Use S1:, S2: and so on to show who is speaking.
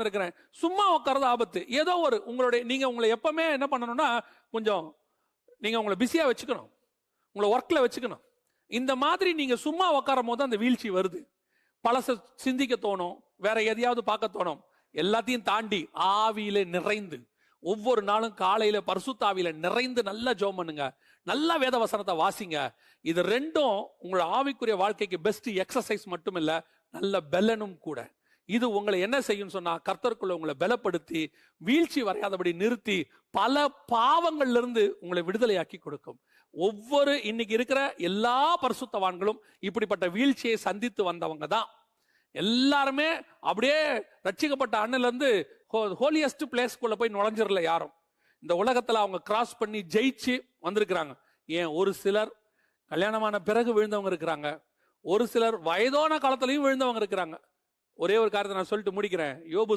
S1: இருக்கிறேன். சும்மா உட்கார்றது ஆபத்து. ஏதோ ஒரு நீங்க உங்களை எப்பவுமே என்ன பண்ணணும்னா, கொஞ்சம் நீங்க உங்களை பிஸியா வச்சுக்கணும், உங்களை ஒர்க்ல வச்சுக்கணும். இந்த மாதிரி நீங்க சும்மா உட்காரும் போது அந்த வீழ்ச்சி வருது. பழச சிந்திக்க தோணும், வேற எதையாவது பார்க்க தோணும். எல்லாத்தையும் தாண்டி ஆவியில நிறைந்து ஒவ்வொரு நாளும் காலையில பரிசுத்தாவியில நிறைந்து நல்லா ஜெபம் பண்ணுங்க, நல்லா வேத வசனத்தை வாசிங்க. இது ரெண்டும் உங்களோட ஆவிக்குரிய வாழ்க்கைக்கு பெஸ்ட் எக்ஸசைஸ் மட்டும் இல்ல, நல்ல பெலனும் கூட. இது உங்களை என்ன செய்யும் சொன்னா, கர்த்தருக்குள்ள உங்களை பலப்படுத்தி வீழ்ச்சி வரையாதபடி நிறுத்தி பல பாவங்கள்ல இருந்து உங்களை விடுதலையாக்கி கொடுக்கும். ஒவ்வொரு இன்னைக்கு இருக்கிற எல்லா பரிசுத்தவான்களும் இப்படிப்பட்ட வீழ்ச்சியை சந்தித்து வந்தவங்க தான். எல்லாருமே அப்படியே ரட்சிக்கப்பட்ட அண்ணில இருந்து ஹோலியஸ்ட் பிளேஸ்க்குள்ள போய் நுழைஞ்சிடல யாரும். இந்த உலகத்துல அவங்க கிராஸ் பண்ணி ஜெயிச்சு வந்திருக்கிறாங்க. ஏன், ஒரு சிலர் கல்யாணமான பிறகு விழுந்தவங்க இருக்கிறாங்க, ஒரு சிலர் வயதான காலத்திலையும் விழுந்தவங்க இருக்கிறாங்க. ஒரே ஒரு காரியத்தை நான் சொல்லிட்டு முடிக்கிறேன். யோபு